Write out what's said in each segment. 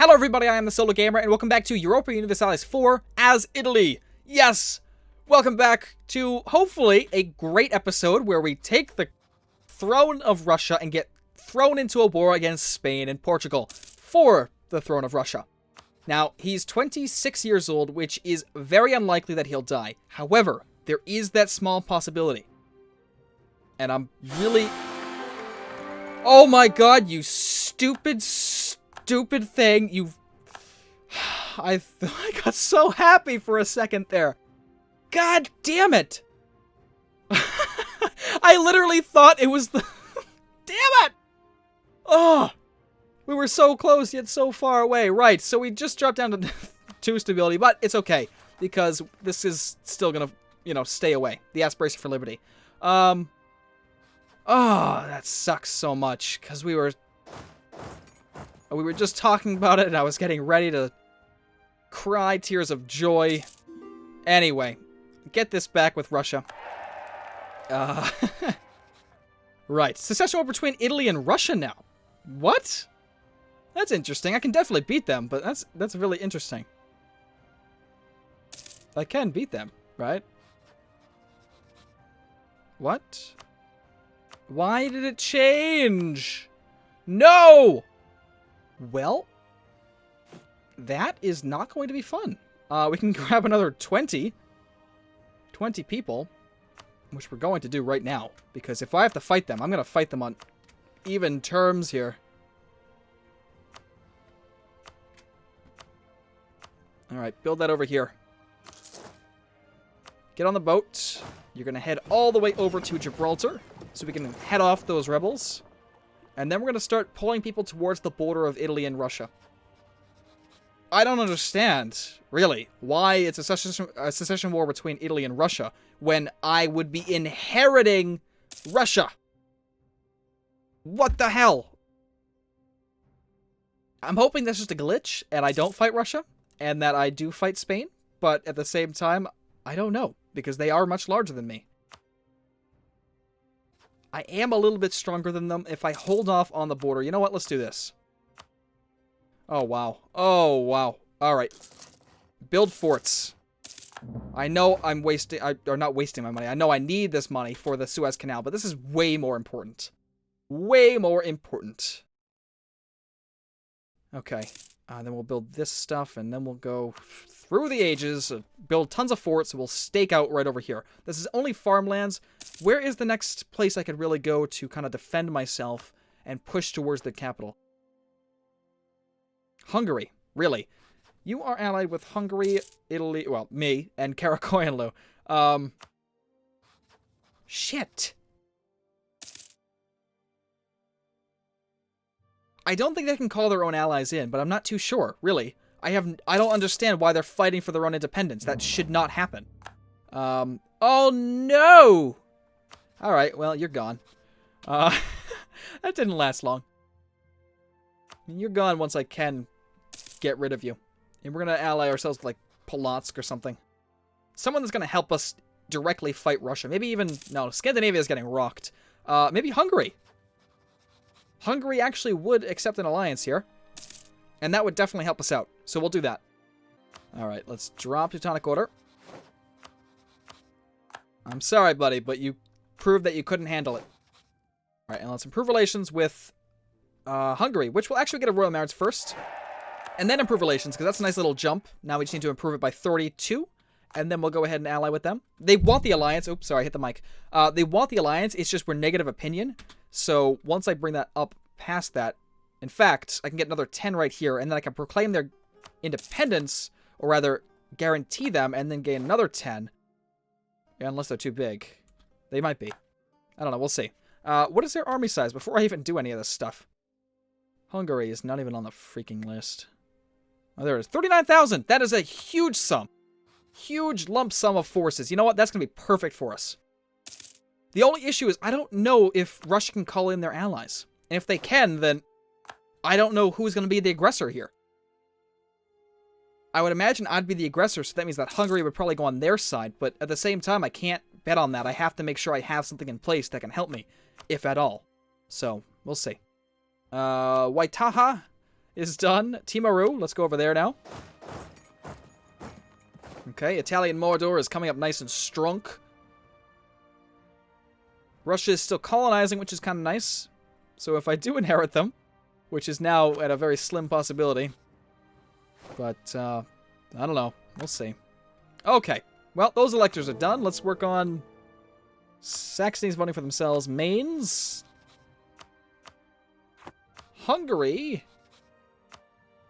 Hello everybody, I am the Solo Gamer, and welcome back to Europa Universalis IV as Italy. Yes! Welcome back to, hopefully, a great episode where we take the throne of Russia and get thrown into a war against Spain and Portugal for the throne of Russia. Now, he's 26 years old, which is very unlikely that he'll die. However, there is that small possibility. And I'm really... Oh my god, you stupid thing. I got so happy for a second there. God damn it. I literally thought it was the... Damn it! Oh, we were so close yet so far away. Right, so we just dropped down to 2 stability, but it's okay because this is still gonna, stay away. The aspiration for liberty. Oh, that sucks so much because we were just talking about it and I was getting ready to cry tears of joy. Anyway, get this back with Russia. Right. Secession war between Italy and Russia now. What? That's interesting. I can definitely beat them, but that's really interesting. I can beat them, right? What? Why did it change? No! Well, that is not going to be fun. We can grab another 20 people, which we're going to do right now. Because if I have to fight them, I'm going to fight them on even terms here. Alright, build that over here. Get on the boat. You're going to head all the way over to Gibraltar, so we can head off those rebels. And then we're going to start pulling people towards the border of Italy and Russia. I don't understand, really, why it's a secession war between Italy and Russia when I would be inheriting Russia. What the hell? I'm hoping that's just a glitch and I don't fight Russia and that I do fight Spain. But at the same time, I don't know because they are much larger than me. I am a little bit stronger than them if I hold off on the border. You know what? Let's do this. Oh, wow. Oh, wow. All right. Build forts. I know I'm wasting... or not wasting my money. I know I need this money for the Suez Canal, but this is way more important. Way more important. Okay. Then we'll build this stuff, and then we'll go through the ages, build tons of forts, and we'll stake out right over here. This is only farmlands. Where is the next place I could really go to kind of defend myself and push towards the capital? Hungary. Really. You are allied with Hungary, Italy, well, me, and Karakoyanlu. Shit. I don't think they can call their own allies in, but I'm not too sure, really. I don't understand why they're fighting for their own independence. That should not happen. Oh no! Alright, well, you're gone. That didn't last long. You're gone once I can get rid of you. And we're gonna ally ourselves with, like, Polotsk or something. Someone that's gonna help us directly fight Russia. Maybe even... No, Scandinavia is getting rocked. Maybe Hungary. Hungary actually would accept an alliance here. And that would definitely help us out. So we'll do that. Alright, let's drop Teutonic Order. I'm sorry, buddy, but you proved that you couldn't handle it. Alright, and let's improve relations with Hungary, which will actually get a royal marriage first. And then improve relations, because that's a nice little jump. Now we just need to improve it by 32. And then we'll go ahead and ally with them. They want the alliance. Oops, sorry, I hit the mic. They want the alliance. It's just we're negative opinion. So once I bring that up past that, in fact, I can get another 10 right here. And then I can proclaim their independence, or rather guarantee them, and then gain another 10. Yeah, unless they're too big. They might be. I don't know. We'll see. What is their army size before I even do any of this stuff? Hungary is not even on the freaking list. Oh, there it is. 39,000. That is a huge sum. Huge lump sum of forces. You know what? That's going to be perfect for us. The only issue is I don't know if Russia can call in their allies. And if they can, then I don't know who's going to be the aggressor here. I would imagine I'd be the aggressor, so that means that Hungary would probably go on their side. But at the same time, I can't bet on that. I have to make sure I have something in place that can help me, if at all. So, we'll see. Waitaha is done. Timaru, let's go over there now. Okay, Italian Mordor is coming up nice and strong. Russia is still colonizing, which is kind of nice. So if I do inherit them, which is now at a very slim possibility. But, I don't know. We'll see. Okay. Well, those electors are done. Let's work on Saxony's voting for themselves. Mainz. Hungary.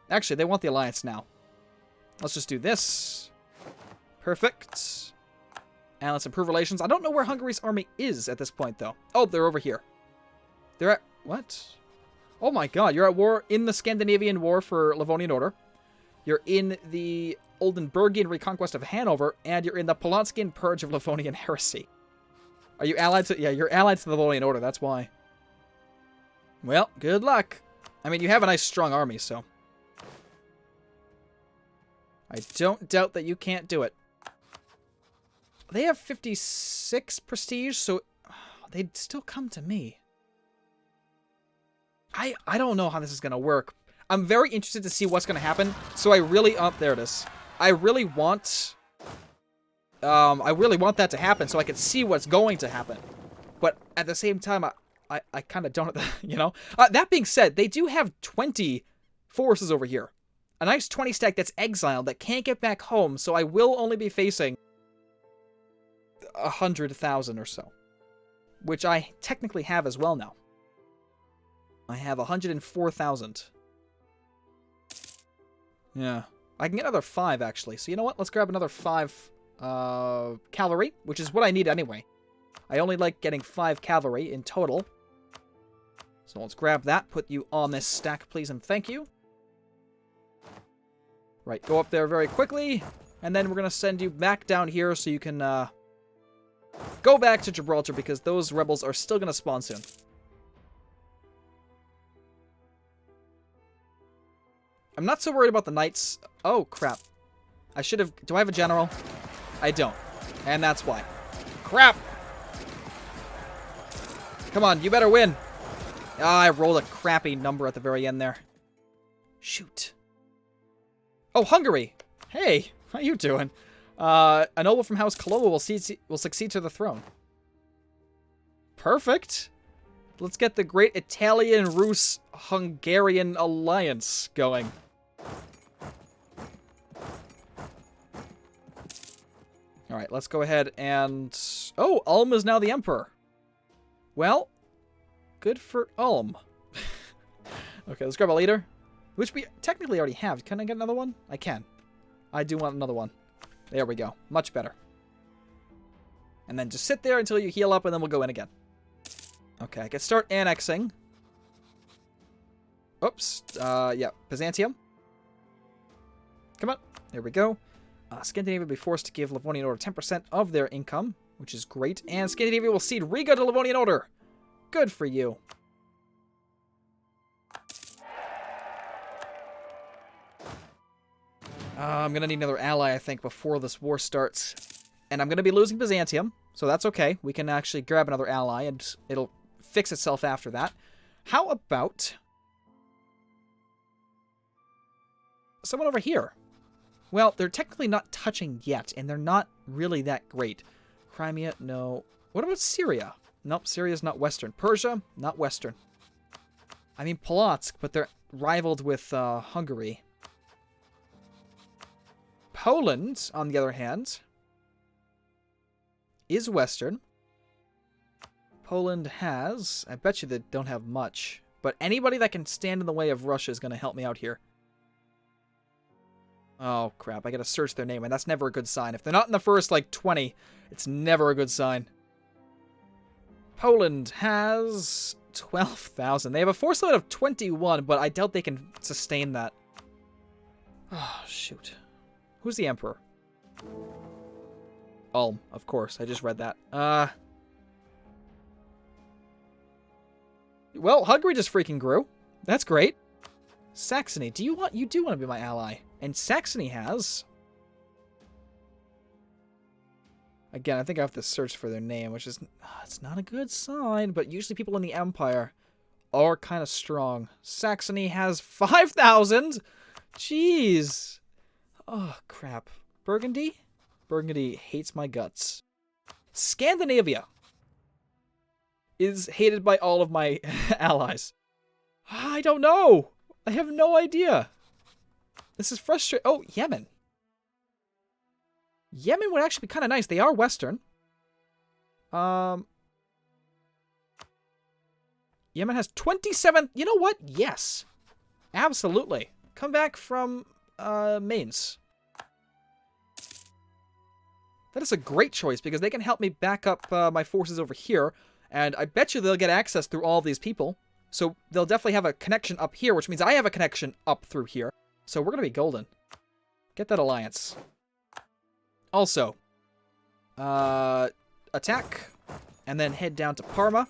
Actually, they want the alliance now. Let's just do this. Perfect. And let's improve relations. I don't know where Hungary's army is at this point, though. Oh, they're over here. They're at... What? Oh my god, you're at war in the Scandinavian War for Livonian Order. You're in the Oldenburgian reconquest of Hanover, and you're in the Polotskian purge of Livonian heresy. Are you allied to... Yeah, you're allied to the Livonian Order, that's why. Well, good luck. I mean, you have a nice, strong army, so... I don't doubt that you can't do it. They have 56 prestige, so they'd still come to me. I don't know how this is going to work. I'm very interested to see what's going to happen, so I really... Oh, there it is. I really want that to happen so I can see what's going to happen. But at the same time, I kind of don't, you know? That being said, they do have 20 forces over here. A nice 20 stack that's exiled that can't get back home, so I will only be facing 100,000 or so. Which I technically have as well now. I have 104,000. Yeah. I can get another 5, actually. So you know what? Let's grab another 5 cavalry, which is what I need anyway. I only like getting 5 cavalry in total. So let's grab that. Put you on this stack, please, and thank you. Right, go up there very quickly. And then we're going to send you back down here so you can go back to Gibraltar because those rebels are still going to spawn soon. I'm not so worried about the knights. Oh, crap. I should have... Do I have a general? I don't. And that's why. Crap! Come on, you better win. Ah, I rolled a crappy number at the very end there. Shoot. Oh, Hungary! Hey, how you doing? A noble from House Coloma will succeed to the throne. Perfect. Let's get the great Italian-Rus-Hungarian alliance going. Alright, let's go ahead and... Oh, Ulm is now the emperor. Well, good for Ulm. Okay, let's grab a leader. Which we technically already have. Can I get another one? I can. I do want another one. There we go. Much better. And then just sit there until you heal up, and then we'll go in again. Okay, I can start annexing. Oops. Yeah, Byzantium. Come on. There we go. Scandinavia will be forced to give Livonian Order 10% of their income, which is great. And Scandinavia will cede Riga to Livonian Order. Good for you. I'm going to need another ally, I think, before this war starts. And I'm going to be losing Byzantium, so that's okay. We can actually grab another ally, and it'll fix itself after that. How about someone over here? Well, they're technically not touching yet, and they're not really that great. Crimea, no. What about Syria? Nope, Syria's not Western. Persia, not Western. I mean, Polotsk, but they're rivaled with Hungary. Poland, on the other hand, is Western. Poland has... I bet you they don't have much. But anybody that can stand in the way of Russia is going to help me out here. Oh, crap. I got to search their name, and that's never a good sign. If they're not in the first, like, 20, it's never a good sign. Poland has 12,000. They have a force limit of 21, but I doubt they can sustain that. Oh, shoot. Who's the emperor? Ulm, of course. I just read that. Well, Hungary just freaking grew. That's great. Saxony, you do want to be my ally. And Saxony has... Again, I think I have to search for their name, which is... it's not a good sign, but usually people in the Empire are kind of strong. Saxony has 5,000. Jeez. Oh, crap. Burgundy? Burgundy hates my guts. Scandinavia is hated by all of my allies. I don't know. I have no idea. This is frustrating. Oh, Yemen. Yemen would actually be kind of nice. They are Western. Yemen has 27... You know what? Yes. Absolutely. Come back from, mains. That is a great choice, because they can help me back up my forces over here, and I bet you they'll get access through all of these people. So they'll definitely have a connection up here, which means I have a connection up through here. So we're going to be golden. Get that alliance. Also, attack, and then head down to Parma.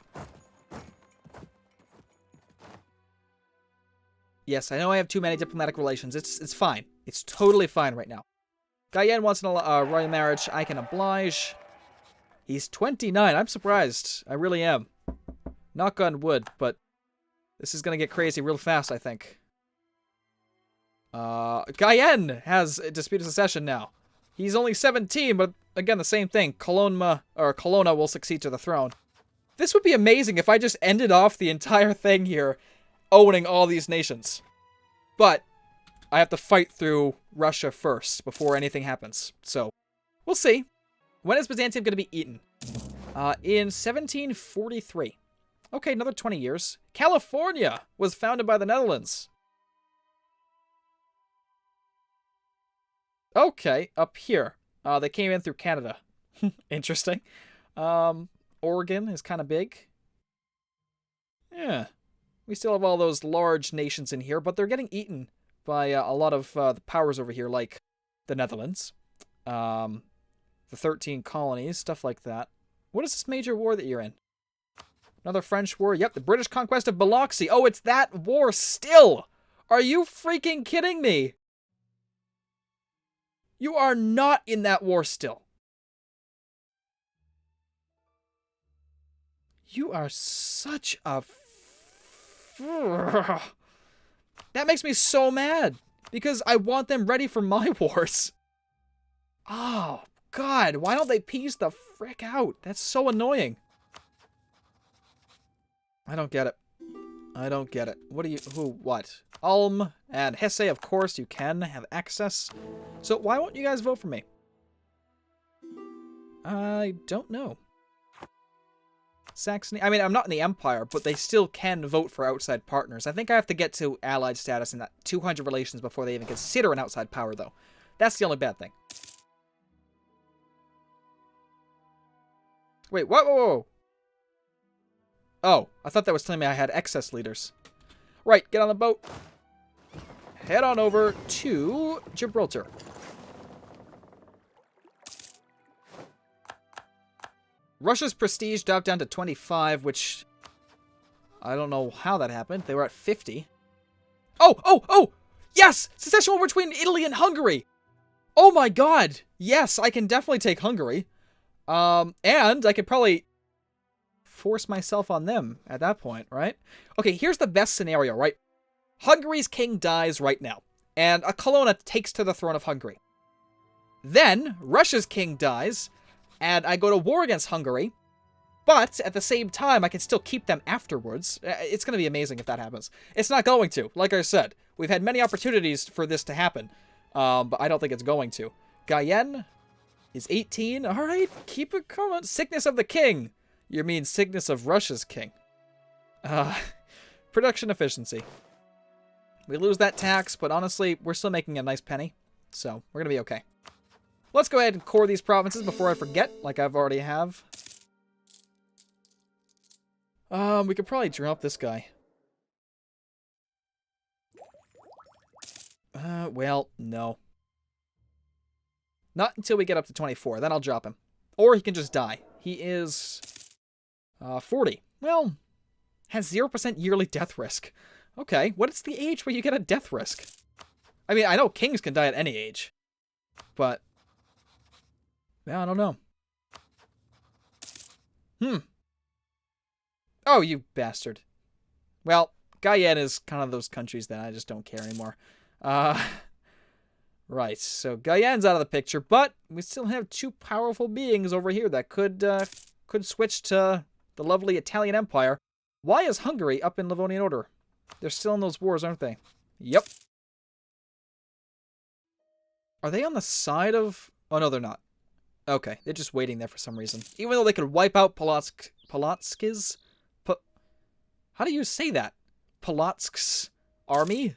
Yes, I know I have too many diplomatic relations. It's fine. It's totally fine right now. Guyenne wants a royal marriage. I can oblige. He's 29. I'm surprised. I really am. Knock on wood, but this is going to get crazy real fast, I think. Guyenne has a disputed succession now. He's only 17, but again, the same thing. Colonna will succeed to the throne. This would be amazing if I just ended off the entire thing here, owning all these nations. But I have to fight through Russia first before anything happens. So, we'll see. When is Byzantium going to be eaten? In 1743. Okay, another 20 years. California was founded by the Netherlands. Okay, up here. They came in through Canada. Interesting. Oregon is kind of big. Yeah. We still have all those large nations in here, but they're getting eaten by a lot of the powers over here, like the Netherlands, the 13 colonies, stuff like that. What is this major war that you're in? Another French war? Yep, the British conquest of Biloxi. Oh, it's that war still! Are you freaking kidding me? You are not in that war still. You are such a... That makes me so mad, because I want them ready for my wars. Oh, God, why don't they piece the frick out? That's so annoying. I don't get it. I don't get it. What do you... Who? What? Ulm and Hesse, of course, you can have access. So why won't you guys vote for me? I don't know. Saxony... I mean, I'm not in the Empire, but they still can vote for outside partners. I think I have to get to allied status in that 200 relations before they even consider an outside power, though. That's the only bad thing. Wait, whoa, whoa, whoa. Oh, I thought that was telling me I had excess leaders. Right, get on the boat. Head on over to Gibraltar. Russia's prestige dropped down to 25, which... I don't know how that happened. They were at 50. Oh! Yes! Secession war between Italy and Hungary! Oh my god! Yes, I can definitely take Hungary. And I could probably force myself on them at that point, right? Okay, here's the best scenario, right? Hungary's king dies right now, and a Colonna takes to the throne of Hungary. Then, Russia's king dies, and I go to war against Hungary, but at the same time, I can still keep them afterwards. It's going to be amazing if that happens. It's not going to. Like I said, we've had many opportunities for this to happen, but I don't think it's going to. Guyenne is 18. All right, keep it coming. Sickness of the king. You mean sickness of Russia's king. Production efficiency. We lose that tax, but honestly, we're still making a nice penny, so we're going to be okay. Let's go ahead and core these provinces before I forget, like I've already have. We could probably drop this guy. Well, no. Not until we get up to 24, then I'll drop him. Or he can just die. He is 40. Well, has 0% yearly death risk. Okay, what is the age where you get a death risk? I mean, I know kings can die at any age, but yeah, I don't know. Oh, you bastard. Well, Guyana is kind of those countries that I just don't care anymore. Right, so Guyan's out of the picture, but we still have two powerful beings over here that could switch to the lovely Italian Empire. Why is Hungary up in Livonian order? They're still in those wars, aren't they? Yep. Are they on the side of... Oh, no, they're not. Okay, they're just waiting there for some reason. Even though they could wipe out Polotsk's... How do you say that? Polotsk's army?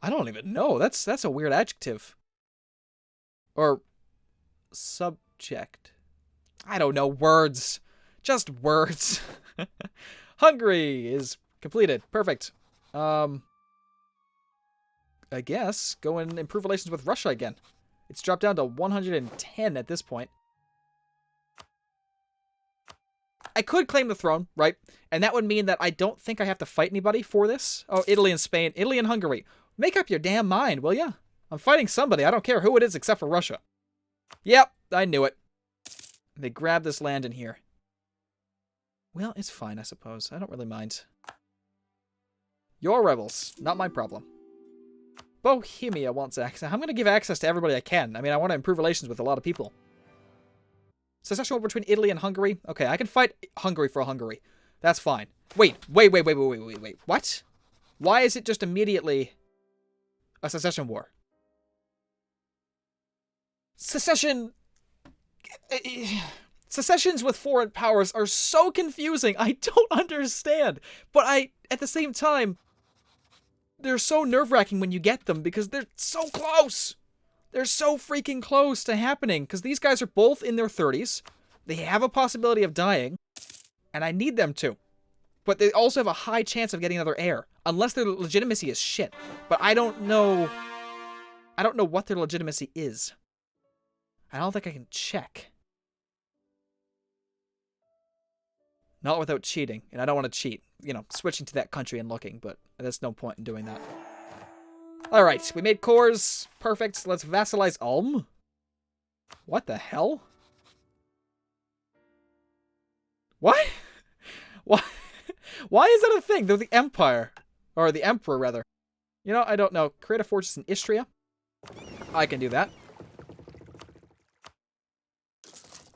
I don't even know. That's a weird adjective. Or... subject. I don't know. Words. Just words. Hungary is completed. Perfect. I guess go and improve relations with Russia again. It's dropped down to 110 at this point. I could claim the throne, right? And that would mean that I don't think I have to fight anybody for this. Oh, Italy and Spain. Italy and Hungary. Make up your damn mind, will ya? I'm fighting somebody. I don't care who it is except for Russia. Yep, I knew it. They grabbed this land in here. Well, it's fine, I suppose. I don't really mind. You're rebels. Not my problem. Bohemia wants access. I'm going to give access to everybody I can. I mean, I want to improve relations with a lot of people. Secession war between Italy and Hungary. Okay, I can fight Hungary for Hungary. That's fine. Wait. What? Why is it just immediately a secession war? Secessions with foreign powers are so confusing. I don't understand. But at the same time, they're so nerve-wracking when you get them because they're so close. They're so freaking close to happening because these guys are both in their 30s. They have a possibility of dying, and I need them to. But they also have a high chance of getting another heir, unless their legitimacy is shit. But I don't know what their legitimacy is. I don't think I can check. Not without cheating, and I don't want to cheat. You know, switching to that country and looking, but there's no point in doing that. Alright, we made cores. Perfect. Let's vassalize Ulm. What the hell? What? Why is that a thing? They're the Empire. Or the Emperor, rather. You know, I don't know. Create a fortress in Istria. I can do that.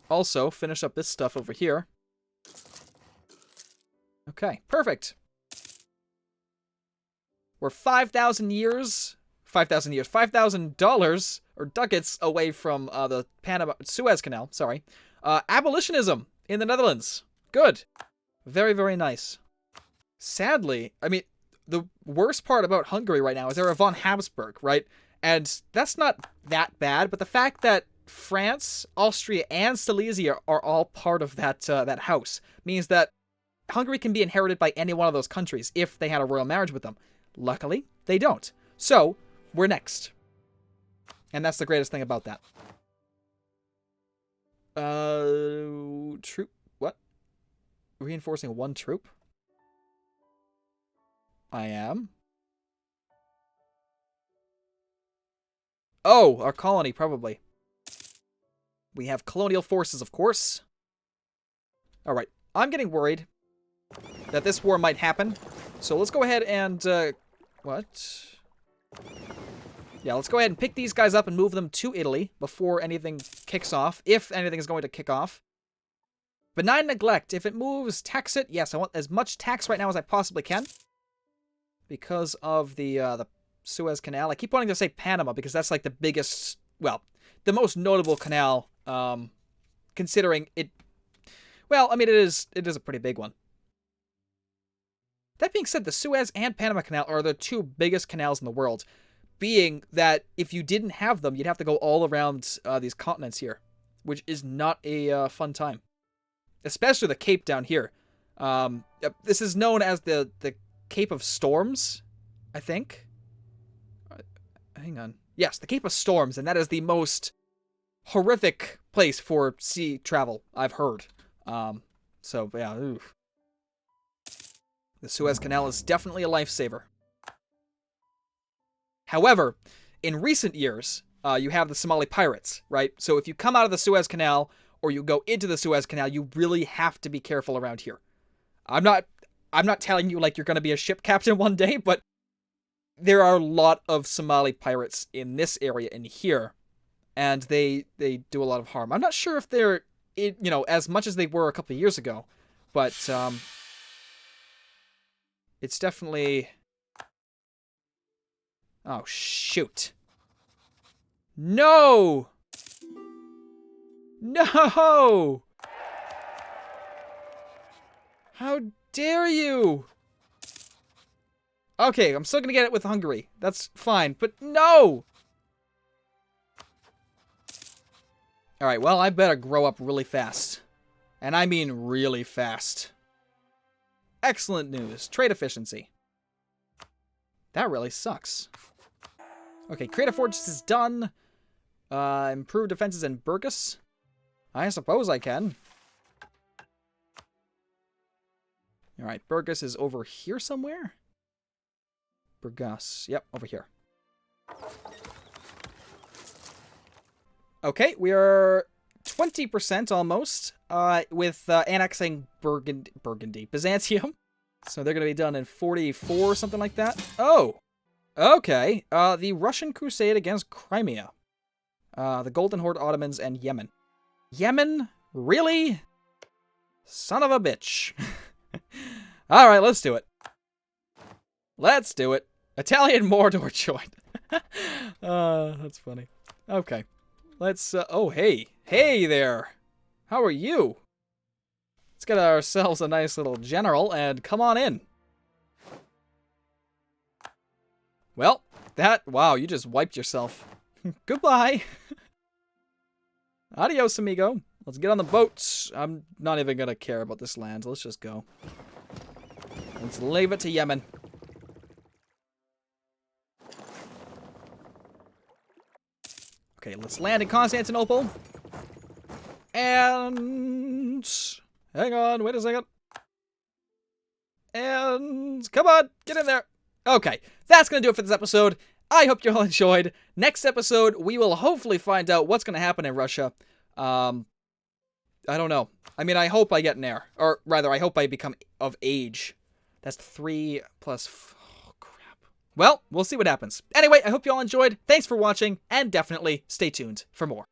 Also, finish up this stuff over here. Okay, perfect. We're 5,000 $5,000 or ducats away from the Suez Canal, sorry. Abolitionism in the Netherlands. Good. Very, very nice. Sadly, I mean, the worst part about Hungary right now is they're a von Habsburg, right? And that's not that bad, but the fact that France, Austria, and Silesia are all part of that that house means that Hungary can be inherited by any one of those countries if they had a royal marriage with them. Luckily, they don't. So, we're next. And that's the greatest thing about that. Troop? What? Reinforcing one troop? I am. Oh, our colony, probably. We have colonial forces, of course. Alright, I'm getting worried that this war might happen. So let's go ahead and, what? Yeah, let's go ahead and pick these guys up and move them to Italy before anything kicks off, if anything is going to kick off. Benign neglect. If it moves, tax it. Yes, I want as much tax right now as I possibly can. Because of the Suez Canal. I keep wanting to say Panama because that's like the biggest, well, the most notable canal, considering it, well, I mean, it is a pretty big one. That being said, the Suez and Panama Canal are the two biggest canals in the world, being that if you didn't have them, you'd have to go all around these continents here, which is not a fun time. Especially the Cape down here. This is known as the Cape of Storms, I think. Hang on. Yes, the Cape of Storms, and that is the most horrific place for sea travel, I've heard. So, yeah, oof. The Suez Canal is definitely a lifesaver. However, in recent years, you have the Somali pirates, right? So if you come out of the Suez Canal or you go into the Suez Canal, you really have to be careful around here. I'm not I'm not telling you like you're going to be a ship captain one day, but there are a lot of Somali pirates in this area in here, and they do a lot of harm. I'm not sure if they're, as much as they were a couple of years ago, but it's definitely... Oh, shoot. No! No! How dare you? Okay, I'm still gonna get it with Hungary. That's fine, but no! Alright, well, I better grow up really fast. And I mean really fast. Excellent news. Trade efficiency. That really sucks. Okay, Creative Fortress is done. Improve defenses in Burgos. I suppose I can. Alright, Burgos is over here somewhere? Burgos. Yep, over here. Okay, we are 20% almost with annexing Burgundy. Byzantium. So they're going to be done in 44, something like that. Oh! Okay. The Russian Crusade against Crimea. The Golden Horde Ottomans and Yemen. Yemen? Really? Son of a bitch. Alright, let's do it. Let's do it. Italian Mordor joined. That's funny. Okay. Let's, oh, hey. Hey there. How are you? Let's get ourselves a nice little general and come on in. Well, wow, you just wiped yourself. Goodbye. Adios, amigo. Let's get on the boats. I'm not even gonna care about this land. Let's just go. Let's leave it to Yemen. Okay, let's land in Constantinople. And... hang on, wait a second. And... come on, get in there. Okay, that's going to do it for this episode. I hope you all enjoyed. Next episode, we will hopefully find out what's going to happen in Russia. I don't know. I mean, I hope I get an heir. Or rather, I hope I become of age. That's 3 plus... oh, crap. Well, we'll see what happens. Anyway, I hope you all enjoyed. Thanks for watching, and definitely stay tuned for more.